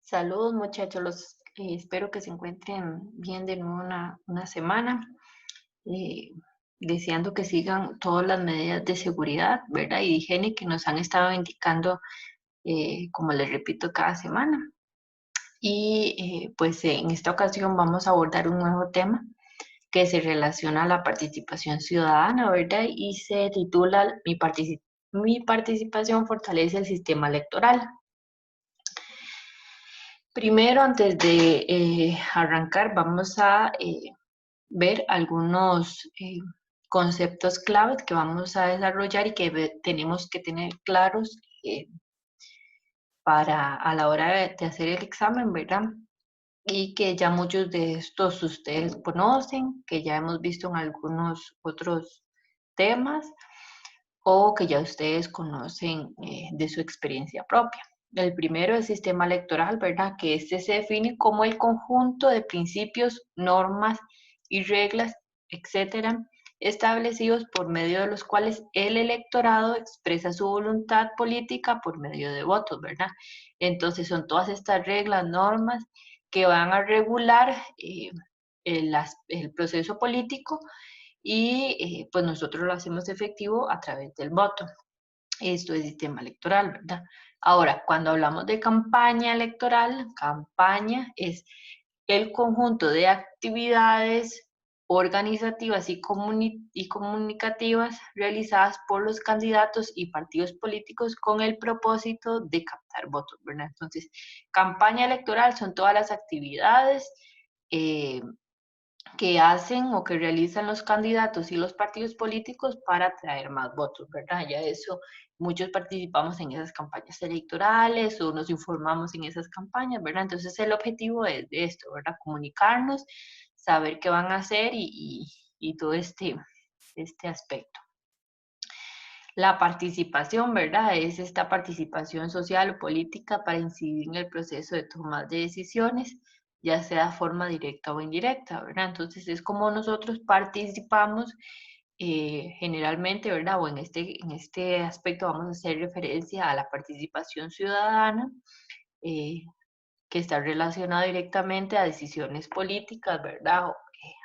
Saludos muchachos, espero que se encuentren bien de nuevo una semana, eh, deseando que sigan todas las medidas de seguridad, ¿verdad? Y de higiene que nos han estado indicando, como les repito, cada semana. Y pues en esta ocasión vamos a abordar un nuevo tema que se relaciona a la participación ciudadana, ¿verdad? Y se titula Mi participación fortalece el sistema electoral. Primero, antes de arrancar, vamos a ver algunos conceptos claves que vamos a desarrollar y que tenemos que tener claros para a la hora de hacer el examen, ¿verdad? Y que ya muchos de estos ustedes conocen, que ya hemos visto en algunos otros temas o que ya ustedes conocen de su experiencia propia. El primero es el sistema electoral, ¿verdad? Que este se define como el conjunto de principios, normas y reglas, etcétera, establecidos por medio de los cuales el electorado expresa su voluntad política por medio de votos, ¿verdad? Entonces son todas estas reglas, normas que van a regular el proceso político y pues nosotros lo hacemos efectivo a través del voto. Esto es sistema electoral, ¿verdad? Ahora, cuando hablamos de campaña electoral, campaña es el conjunto de actividades organizativas y comunicativas realizadas por los candidatos y partidos políticos con el propósito de captar votos, ¿verdad? Entonces, campaña electoral son todas las actividades eh, que hacen o que realizan los candidatos y los partidos políticos para atraer más votos, ¿verdad? Ya eso, muchos participamos en esas campañas electorales o nos informamos en esas campañas, ¿verdad? Entonces el objetivo es de esto, ¿verdad? Comunicarnos, saber qué van a hacer y todo este aspecto. La participación, ¿verdad? Es esta participación social o política para incidir en el proceso de toma de decisiones, ya sea de forma directa o indirecta, ¿verdad? Entonces es como nosotros participamos generalmente, ¿verdad? O en este aspecto vamos a hacer referencia a la participación ciudadana, eh, que está relacionada directamente a decisiones políticas, ¿verdad?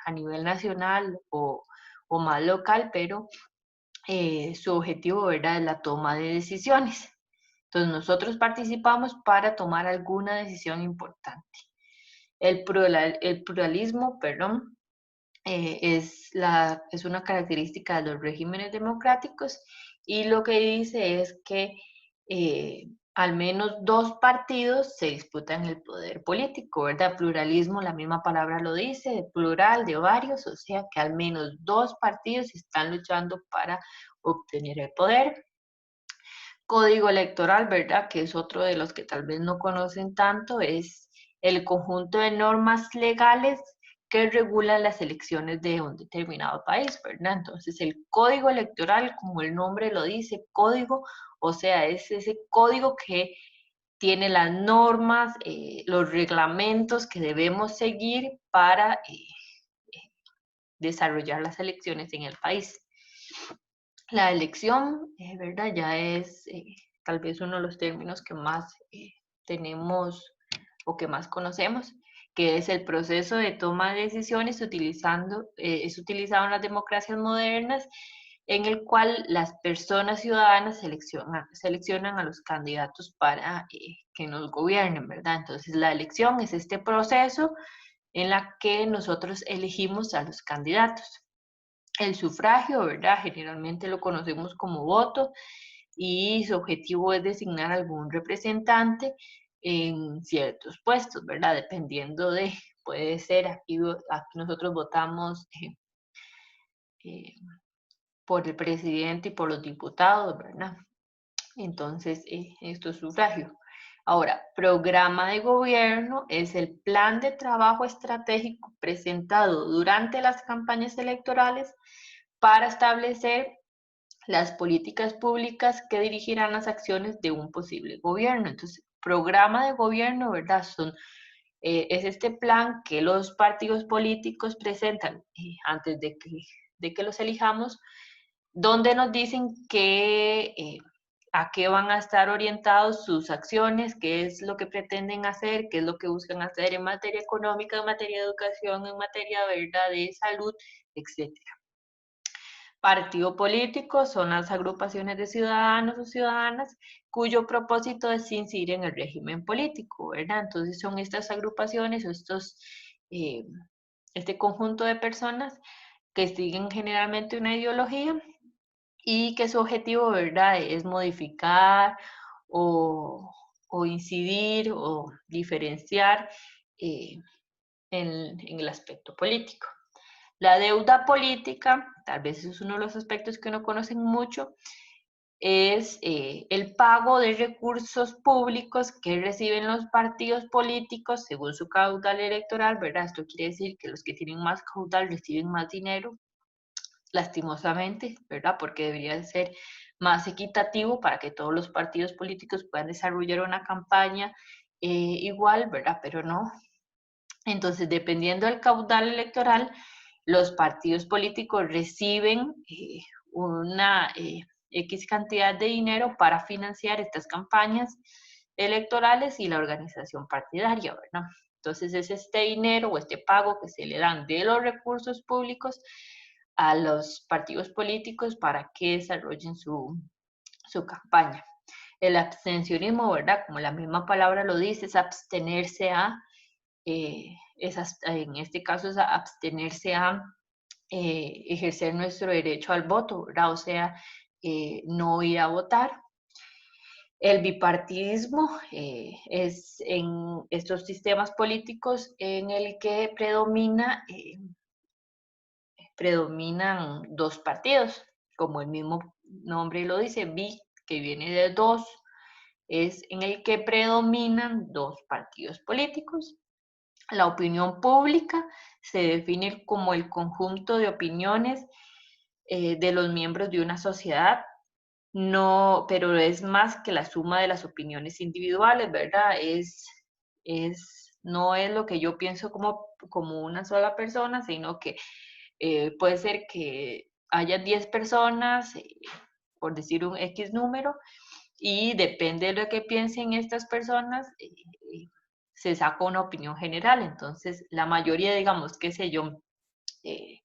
A nivel nacional o más local, pero su objetivo, ¿verdad?, es la toma de decisiones. Entonces nosotros participamos para tomar alguna decisión importante. El pluralismo, perdón, es una característica de los regímenes democráticos y lo que dice es que eh, al menos dos partidos se disputan el poder político, ¿verdad? Pluralismo, la misma palabra lo dice, de plural, de varios, o sea que al menos dos partidos están luchando para obtener el poder. Código electoral, ¿verdad? Que es otro de los que tal vez no conocen tanto, es el conjunto de normas legales que regulan las elecciones de un determinado país, ¿verdad? Entonces, el código electoral, como el nombre lo dice, código, o sea, es ese código que tiene las normas, los reglamentos que debemos seguir para desarrollar las elecciones en el país. La elección, ¿verdad? Ya es tal vez uno de los términos que más tenemos o que más conocemos, que es el proceso de toma de decisiones es utilizado en las democracias modernas, en el cual las personas ciudadanas seleccionan a los candidatos para que nos gobiernen, ¿verdad? Entonces la elección es este proceso en la que nosotros elegimos a los candidatos. El sufragio, ¿verdad? Generalmente lo conocemos como voto y su objetivo es designar algún representante en ciertos puestos, ¿verdad? Dependiendo puede ser, aquí nosotros votamos eh, por el presidente y por los diputados, ¿verdad? Entonces, esto es sufragio. Ahora, programa de gobierno es el plan de trabajo estratégico presentado durante las campañas electorales para establecer las políticas públicas que dirigirán las acciones de un posible gobierno. Entonces, programa de gobierno, ¿verdad? Es este plan que los partidos políticos presentan antes de que los elijamos, donde nos dicen a qué van a estar orientados sus acciones, qué es lo que pretenden hacer, qué es lo que buscan hacer en materia económica, en materia de educación, en materia, ¿verdad?, de salud, etcétera. Partido político son las agrupaciones de ciudadanos o ciudadanas cuyo propósito es incidir en el régimen político, ¿verdad? Entonces son estas agrupaciones o este conjunto de personas que siguen generalmente una ideología y que su objetivo, ¿verdad?, es modificar o, o incidir o diferenciar eh, en el aspecto político. La deuda política, tal vez es uno de los aspectos que no conocen mucho, es el pago de recursos públicos que reciben los partidos políticos según su caudal electoral, ¿verdad? Esto quiere decir que los que tienen más caudal reciben más dinero, lastimosamente, ¿verdad? Porque debería de ser más equitativo para que todos los partidos políticos puedan desarrollar una campaña igual, ¿verdad? Pero no. Entonces, dependiendo del caudal electoral, los partidos políticos reciben una X cantidad de dinero para financiar estas campañas electorales y la organización partidaria, ¿verdad? Entonces es este dinero o este pago que se le dan de los recursos públicos a los partidos políticos para que desarrollen su campaña. El abstencionismo, ¿verdad? Como la misma palabra lo dice, es abstenerse a, en este caso es abstenerse a ejercer nuestro derecho al voto, ¿verdad? O sea, no ir a votar. El bipartidismo es en estos sistemas políticos en el que predominan dos partidos, como el mismo nombre lo dice, bi, que viene de dos, es en el que predominan dos partidos políticos. La opinión pública se define como el conjunto de opiniones de los miembros de una sociedad, no, pero es más que la suma de las opiniones individuales, ¿verdad? No es lo que yo pienso como una sola persona, sino que puede ser que haya 10 personas, por decir un X número, y depende de lo que piensen estas personas, se saca una opinión general. Entonces, la mayoría, digamos, qué sé yo, eh,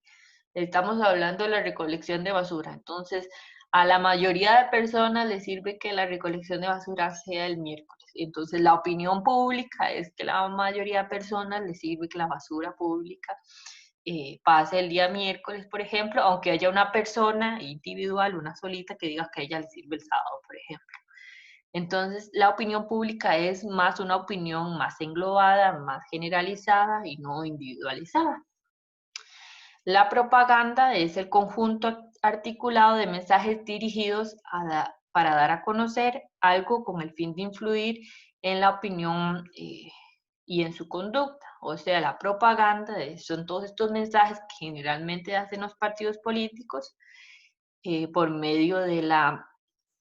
estamos hablando de la recolección de basura. Entonces, a la mayoría de personas les sirve que la recolección de basura sea el miércoles. Entonces, la opinión pública es que la mayoría de personas les sirve que la basura pública pase el día miércoles, por ejemplo, aunque haya una persona individual, una solita, que diga que a ella le sirve el sábado, por ejemplo. Entonces, la opinión pública es más una opinión más englobada, más generalizada y no individualizada. La propaganda es el conjunto articulado de mensajes dirigidos para dar a conocer algo con el fin de influir en la opinión y en su conducta. O sea, la propaganda son todos estos mensajes que generalmente hacen los partidos políticos por medio de la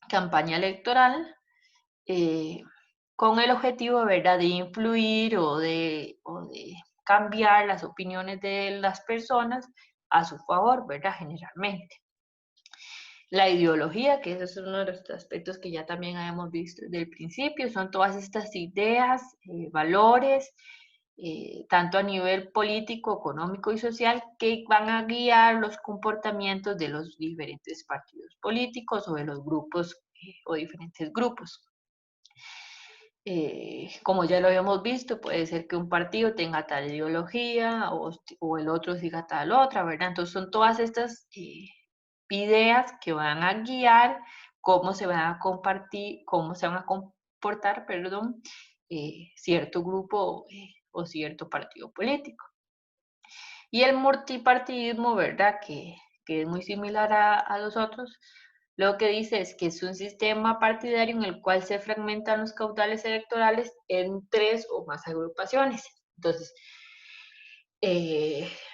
campaña electoral eh, con el objetivo, ¿verdad?, de influir o de cambiar las opiniones de las personas a su favor, ¿verdad?, generalmente. La ideología, que ese es uno de los aspectos que ya también habíamos visto desde el principio, son todas estas ideas, valores, tanto a nivel político, económico y social, que van a guiar los comportamientos de los diferentes partidos políticos o de los grupos o diferentes grupos. Como ya lo habíamos visto, puede ser que un partido tenga tal ideología o el otro diga tal otra, ¿verdad? Entonces son todas estas ideas que van a guiar cómo se van a compartir, cómo se van a comportar, perdón, cierto grupo o cierto partido político. Y el multipartidismo, ¿verdad? Que es muy similar a los otros, lo que dice es que es un sistema partidario en el cual se fragmentan los caudales electorales en tres o más agrupaciones. Entonces,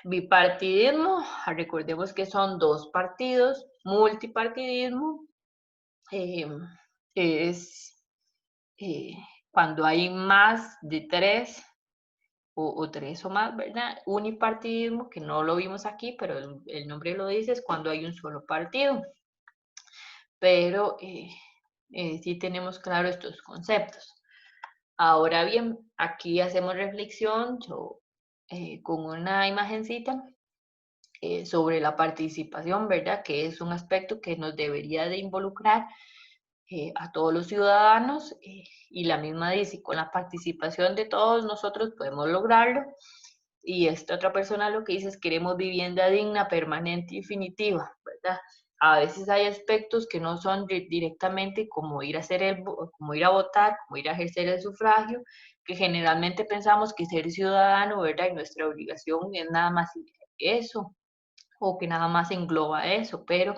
bipartidismo, recordemos que son dos partidos, multipartidismo eh, es eh, cuando hay más de tres o tres o más, ¿verdad? Unipartidismo, que no lo vimos aquí, pero el nombre lo dice, es cuando hay un solo partido. Pero sí tenemos claro estos conceptos. Ahora bien, aquí hacemos reflexión con una imagencita sobre la participación, ¿verdad? Que es un aspecto que nos debería de involucrar a todos los ciudadanos, y la misma dice, con la participación de todos nosotros podemos lograrlo. Y esta otra persona lo que dice es: queremos vivienda digna, permanente y definitiva, ¿verdad? A veces hay aspectos que no son directamente como ir a como ir a votar, como ir a ejercer el sufragio, que generalmente pensamos que ser ciudadano, ¿verdad? Y nuestra obligación es nada más eso, o que nada más engloba eso, pero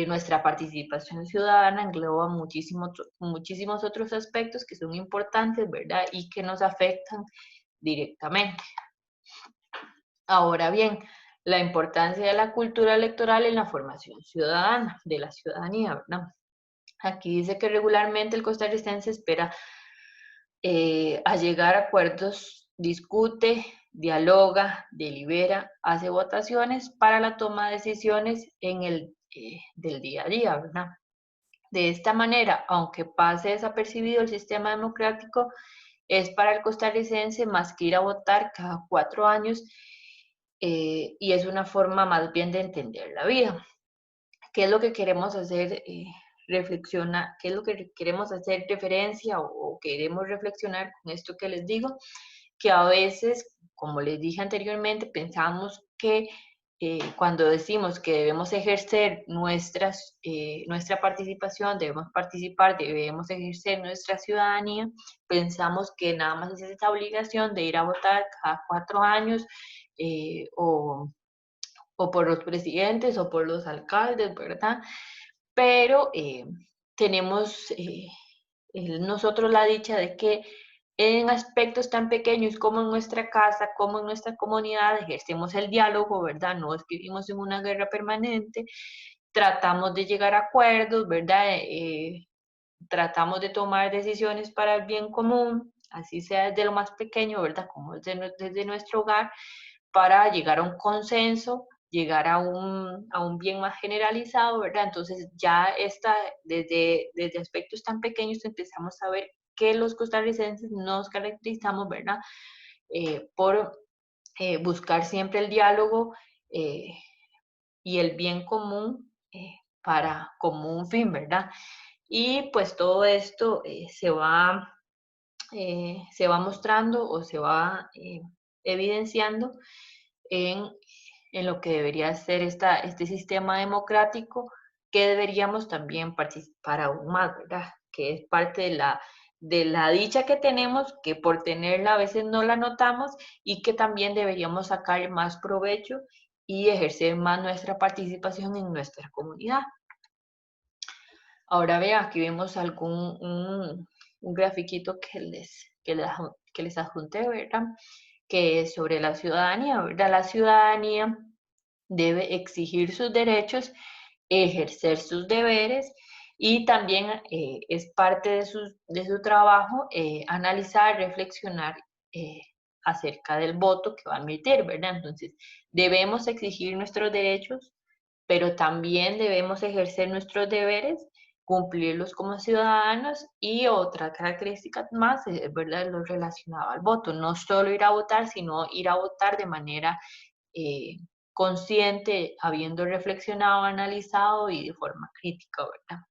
nuestra participación ciudadana engloba muchísimos otros aspectos que son importantes, ¿verdad? Y que nos afectan directamente. Ahora bien, la importancia de la cultura electoral en la formación ciudadana, de la ciudadanía, ¿verdad? Aquí dice que regularmente el costarricense espera a llegar a acuerdos, discute, dialoga, delibera, hace votaciones para la toma de decisiones del día a día, ¿verdad? De esta manera, aunque pase desapercibido el sistema democrático, es para el costarricense más que ir a votar cada 4 años, y es una forma más bien de entender la vida. ¿Qué es lo que queremos hacer? Reflexiona, ¿qué es lo que queremos hacer referencia o queremos reflexionar con esto que les digo? Que a veces, como les dije anteriormente, pensamos que cuando decimos que debemos ejercer nuestra participación, debemos participar, debemos ejercer nuestra ciudadanía, pensamos que nada más es esa obligación de ir a votar cada 4 años, eh, o, o por los presidentes o por los alcaldes, ¿verdad? Pero tenemos nosotros la dicha de que en aspectos tan pequeños como en nuestra casa, como en nuestra comunidad, ejercemos el diálogo, ¿verdad? No vivimos en una guerra permanente, tratamos de llegar a acuerdos, ¿verdad? Tratamos de tomar decisiones para el bien común, así sea desde lo más pequeño, ¿verdad? Como desde nuestro hogar, para llegar a un consenso, llegar a un bien más generalizado, ¿verdad? Entonces ya desde aspectos tan pequeños empezamos a ver que los costarricenses nos caracterizamos, ¿verdad? Por buscar siempre el diálogo, eh, y el bien común, para como un fin, ¿verdad? Y pues todo esto se va mostrando o se va evidenciando en, en lo que debería ser este sistema democrático, que deberíamos también participar aún más, ¿verdad? Que es parte de la dicha que tenemos, que por tenerla a veces no la notamos, y que también deberíamos sacar más provecho y ejercer más nuestra participación en nuestra comunidad. Ahora vean, aquí vemos un grafiquito que les adjunté, ¿verdad? Que es sobre la ciudadanía, ¿verdad? La ciudadanía debe exigir sus derechos, ejercer sus deberes, y también es parte de su trabajo analizar, reflexionar eh, acerca del voto que va a emitir, ¿verdad? Entonces, debemos exigir nuestros derechos, pero también debemos ejercer nuestros deberes, cumplirlos como ciudadanos. Y otra característica más es, ¿verdad?, lo relacionado al voto. No solo ir a votar, sino ir a votar de manera eh, consciente, habiendo reflexionado, analizado y de forma crítica, ¿verdad?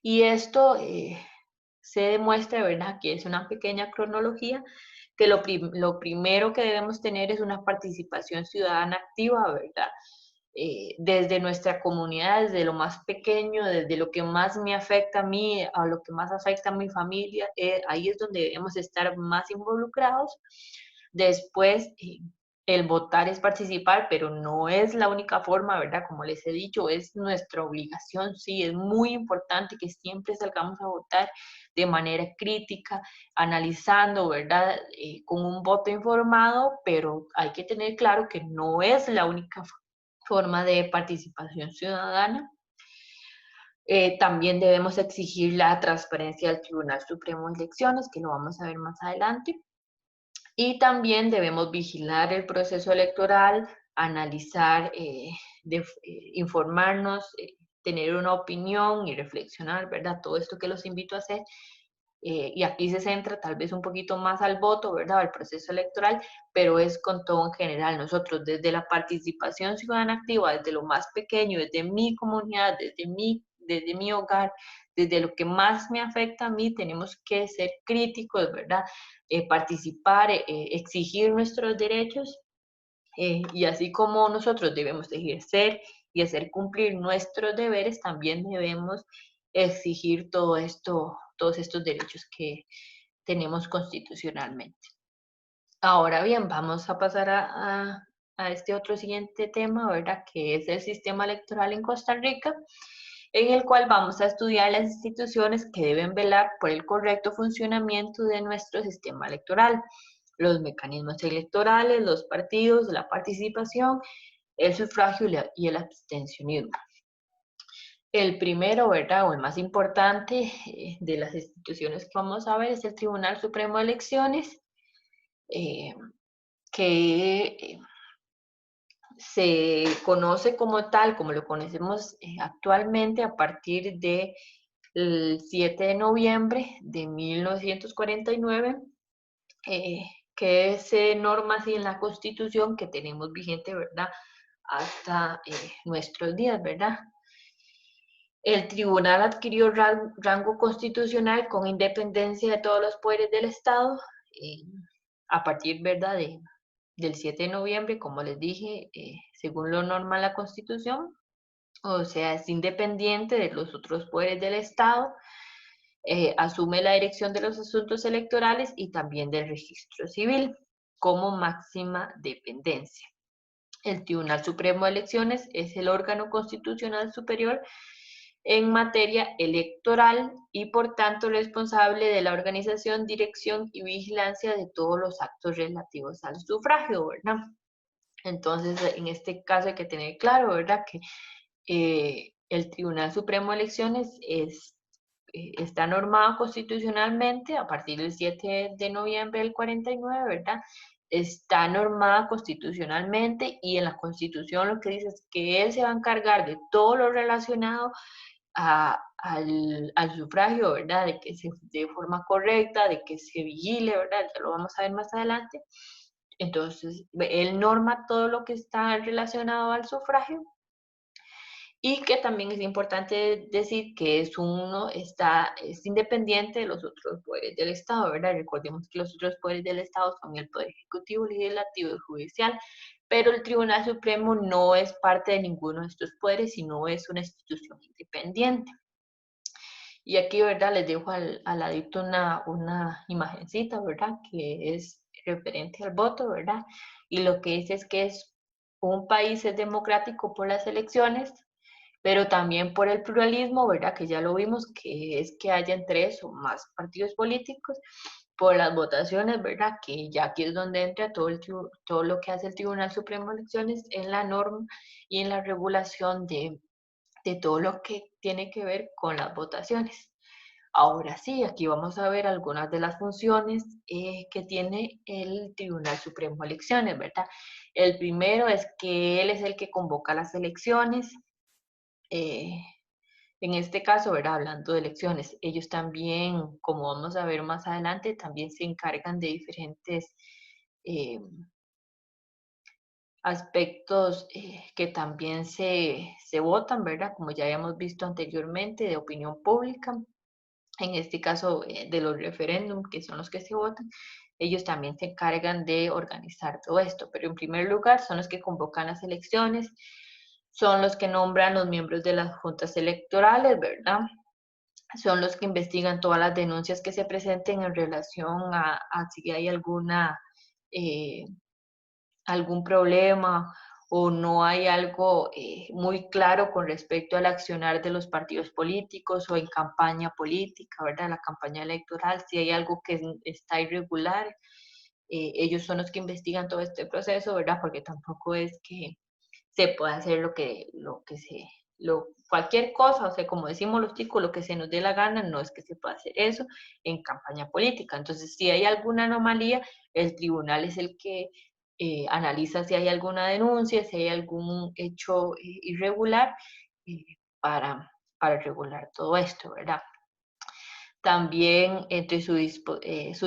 Y esto se demuestra, ¿verdad?, que es una pequeña cronología, que lo primero que debemos tener es una participación ciudadana activa, ¿verdad? Desde nuestra comunidad, desde lo más pequeño, desde lo que más me afecta a mí, a lo que más afecta a mi familia, ahí es donde debemos estar más involucrados. Después, el votar es participar, pero no es la única forma, ¿verdad? Como les he dicho, es nuestra obligación, sí, es muy importante que siempre salgamos a votar de manera crítica, analizando, ¿verdad? Con un voto informado, pero hay que tener claro que no es la única forma de participación ciudadana. También debemos exigir la transparencia del Tribunal Supremo de Elecciones, que lo vamos a ver más adelante. Y también debemos vigilar el proceso electoral, analizar, informarnos tener una opinión y reflexionar, ¿verdad? Todo esto que los invito a hacer. Y aquí se centra tal vez un poquito más al voto, ¿verdad? Al proceso electoral, pero es con todo en general. Nosotros desde la participación ciudadana activa, desde lo más pequeño, desde mi comunidad, desde mi hogar, desde lo que más me afecta a mí, tenemos que ser críticos, ¿verdad? Participar, exigir nuestros derechos, y así como nosotros debemos ejercer y hacer cumplir nuestros deberes, también debemos exigir todo esto, todos estos derechos que tenemos constitucionalmente. Ahora bien, vamos a pasar a este otro siguiente tema, ¿verdad? Que es el sistema electoral en Costa Rica, en el cual vamos a estudiar las instituciones que deben velar por el correcto funcionamiento de nuestro sistema electoral, los mecanismos electorales, los partidos, la participación, el sufragio y el abstencionismo. El primero, ¿verdad? O el más importante de las instituciones que vamos a ver es el Tribunal Supremo de Elecciones, eh, que se conoce como tal, como lo conocemos actualmente a partir del 7 de noviembre de 1949, que se norma así en la Constitución que tenemos vigente, ¿verdad? Hasta nuestros días, ¿verdad? El tribunal adquirió rango constitucional con independencia de todos los poderes del Estado, eh, a partir, ¿verdad?, del 7 de noviembre, como les dije, según lo norma la Constitución, o sea, es independiente de los otros poderes del Estado, asume la dirección de los asuntos electorales y también del registro civil como máxima dependencia. El Tribunal Supremo de Elecciones es el órgano constitucional superior en materia electoral y por tanto responsable de la organización, dirección y vigilancia de todos los actos relativos al sufragio, ¿verdad? Entonces, en este caso hay que tener claro, ¿verdad?, que el Tribunal Supremo de Elecciones está normado constitucionalmente a partir del 7 de noviembre del 49, ¿verdad? Está normada constitucionalmente y en la Constitución lo que dice es que él se va a encargar de todo lo relacionado al sufragio, ¿verdad? De que se de forma correcta, de que se vigile, ¿verdad? Ya lo vamos a ver más adelante. Entonces, él norma todo lo que está relacionado al sufragio y que también es importante decir que es independiente de los otros poderes del Estado, ¿verdad? Recordemos que los otros poderes del Estado son el Poder Ejecutivo, Legislativo y Judicial, pero el Tribunal Supremo no es parte de ninguno de estos poderes, sino es una institución independiente. Y aquí, ¿verdad? Les dejo al ladito una imagencita, ¿verdad? Que es referente al voto, ¿verdad? Y lo que dice es que un país es democrático por las elecciones, pero también por el pluralismo, ¿verdad? Que ya lo vimos, que es que hayan 3 o más partidos políticos, por las votaciones, ¿verdad? Que ya aquí es donde entra todo lo que hace el Tribunal Supremo de Elecciones en la norma y en la regulación de todo lo que tiene que ver con las votaciones. Ahora sí, aquí vamos a ver algunas de las funciones que tiene el Tribunal Supremo de Elecciones, ¿verdad? El primero es que él es el que convoca las elecciones. eh, en este caso, ¿verdad? Hablando de elecciones, ellos también, como vamos a ver más adelante, también se encargan de diferentes eh, aspectos que también se votan, ¿verdad? Como ya habíamos visto anteriormente, de opinión pública. En este caso, de los referéndums, que son los que se votan, ellos también se encargan de organizar todo esto. Pero en primer lugar, son los que convocan las elecciones, son los que nombran los miembros de las juntas electorales, ¿verdad? Son los que investigan todas las denuncias que se presenten en relación a si hay eh, algún problema o no hay algo muy claro con respecto al accionar de los partidos políticos o en campaña política, ¿verdad? La campaña electoral, si hay algo que está irregular, ellos son los que investigan todo este proceso, ¿verdad? Porque tampoco es que se puede hacer cualquier cosa, o sea, como decimos los chicos, lo que se nos dé la gana, no es que se pueda hacer eso en campaña política. Entonces, si hay alguna anomalía, el tribunal es el que analiza si hay alguna denuncia, si hay algún hecho irregular, para, para regular todo esto, ¿verdad? También entre sus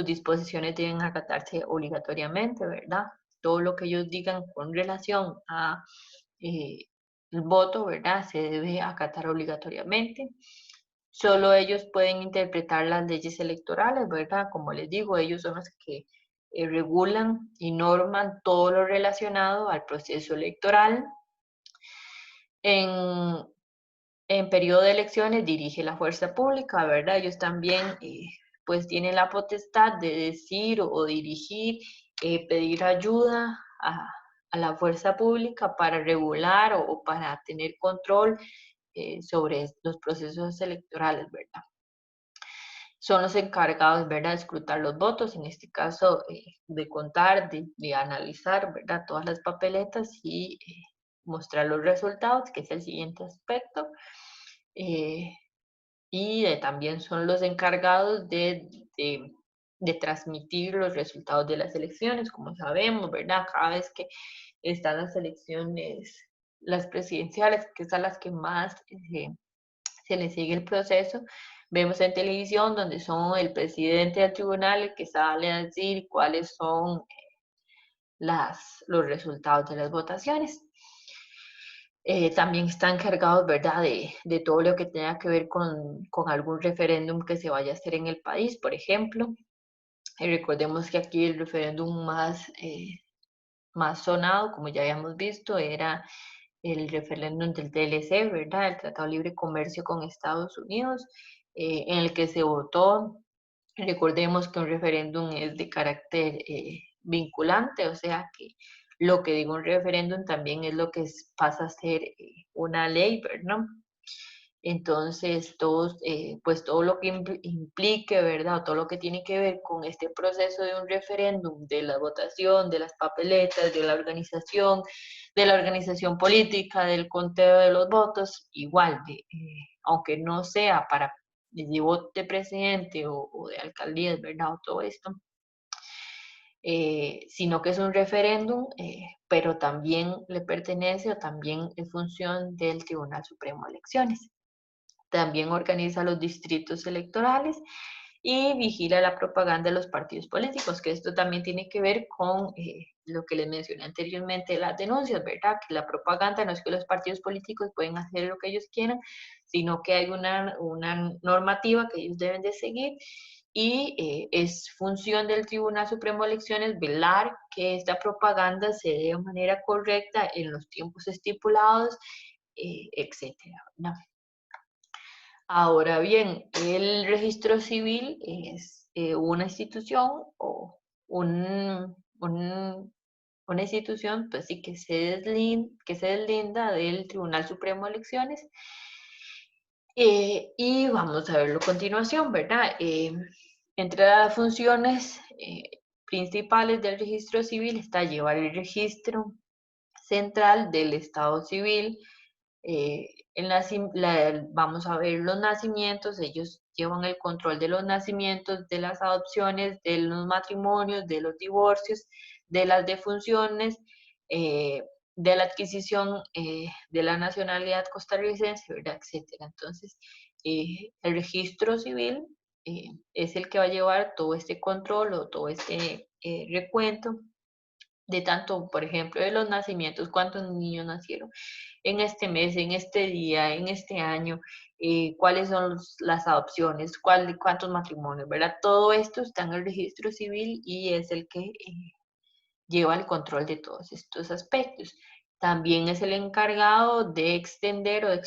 disposiciones deben acatarse obligatoriamente, ¿verdad? Todo lo que ellos digan con relación a el voto, ¿verdad? Se debe acatar obligatoriamente. Solo ellos pueden interpretar las leyes electorales, ¿verdad? Como les digo, ellos son los que regulan y norman todo lo relacionado al proceso electoral. En, en periodo de elecciones dirige la fuerza pública, ¿verdad? Ellos también pues tienen la potestad de decir o dirigir, pedir ayuda a la fuerza pública para regular o para tener control sobre los procesos electorales, ¿verdad? Son los encargados, ¿verdad?, de escrutar los votos, en este caso de contar, de analizar, ¿verdad?, todas las papeletas y mostrar los resultados, que es el siguiente aspecto. Eh, y también son los encargados de transmitir los resultados de las elecciones, como sabemos, ¿verdad? Cada vez que están las elecciones, las presidenciales, que son las que más se le sigue el proceso, vemos en televisión donde son el presidente del tribunal el que sale a decir cuáles son los resultados de las votaciones. También están encargados, ¿verdad?, de todo lo que tenga que ver con algún referéndum que se vaya a hacer en el país, por ejemplo. Recordemos que aquí el referéndum más sonado, como ya habíamos visto, era el referéndum del TLC, ¿verdad?, el Tratado de Libre Comercio con Estados Unidos, en el que se votó. Recordemos que un referéndum es de carácter vinculante, o sea que lo que diga un referéndum también es lo que pasa a ser una ley, ¿verdad? Entonces, pues todo lo que implique, ¿verdad? O todo lo que tiene que ver con este proceso de un referéndum, de la votación, de las papeletas, de la organización política, del conteo de los votos, igual, aunque no sea para de voto de presidente o de alcaldías, ¿verdad? O todo esto, sino que es un referéndum, pero también le pertenece o también es función del Tribunal Supremo de Elecciones. También organiza los distritos electorales y vigila la propaganda de los partidos políticos, que esto también tiene que ver con lo que les mencioné anteriormente, las denuncias, ¿verdad? Que la propaganda no es que los partidos políticos pueden hacer lo que ellos quieran, sino que hay una normativa que ellos deben de seguir y es función del Tribunal Supremo de Elecciones velar que esta propaganda se dé de manera correcta en los tiempos estipulados, etcétera, ¿no? Ahora bien, el registro civil es una institución o una institución, pues sí, que se deslinda del Tribunal Supremo de Elecciones. Y vamos a verlo a continuación, ¿verdad? Entre las funciones principales del registro civil está llevar el registro central del Estado civil. Vamos a ver los nacimientos, ellos llevan el control de los nacimientos, de las adopciones, de los matrimonios, de los divorcios, de las defunciones, eh, de la adquisición de la nacionalidad costarricense, ¿verdad?, etcétera. Entonces, el registro civil es el que va a llevar todo este control o todo este recuento de tanto, por ejemplo, de los nacimientos, cuántos niños nacieron en este mes, en este día, en este año, cuáles son las adopciones, cuántos matrimonios, ¿verdad? Todo esto está en el registro civil y es el que lleva el control de todos estos aspectos. También es el encargado de extender o de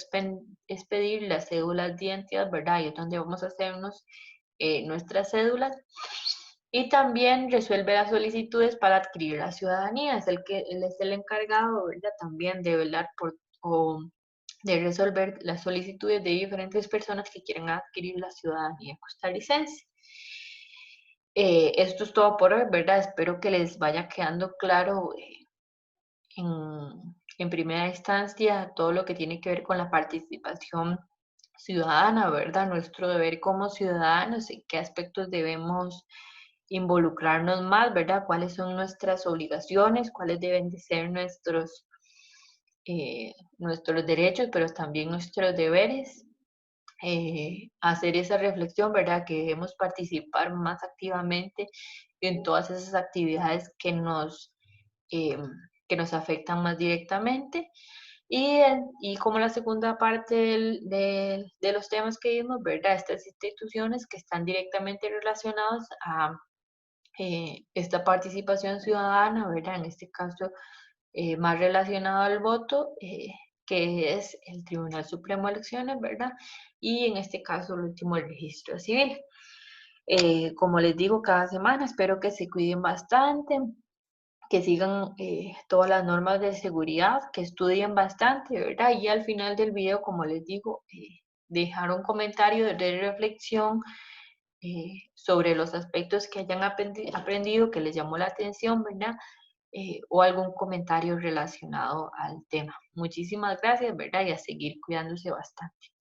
expedir las cédulas de identidad, ¿verdad? Y es donde vamos a hacernos nuestras cédulas. Y también resuelve las solicitudes para adquirir la ciudadanía. Él es el encargado, ¿verdad?, también de velar por o de resolver las solicitudes de diferentes personas que quieren adquirir la ciudadanía costarricense. Esto es todo por hoy, ¿verdad? Espero que les vaya quedando claro en, en primera instancia todo lo que tiene que ver con la participación ciudadana, ¿verdad? Nuestro deber como ciudadanos, en qué aspectos debemos involucrarnos más, ¿verdad? ¿Cuáles son nuestras obligaciones? ¿Cuáles deben de ser nuestros derechos, pero también nuestros deberes. Hacer esa reflexión, ¿verdad? Que debemos participar más activamente en todas esas actividades eh, que nos afectan más directamente. Y como la segunda parte de los temas que vimos, ¿verdad? Estas instituciones que están directamente relacionadas a esta participación ciudadana, ¿verdad? En este caso, más relacionado al voto, que es el Tribunal Supremo de Elecciones, ¿verdad? Y en este caso, el último, el registro civil. Como les digo, cada semana espero que se cuiden bastante, que sigan todas las normas de seguridad, que estudien bastante, ¿verdad? Y al final del video, como les digo, dejar un comentario de reflexión sobre los aspectos que hayan aprendido, que les llamó la atención, ¿verdad? O algún comentario relacionado al tema. Muchísimas gracias, ¿verdad? Y a seguir cuidándose bastante.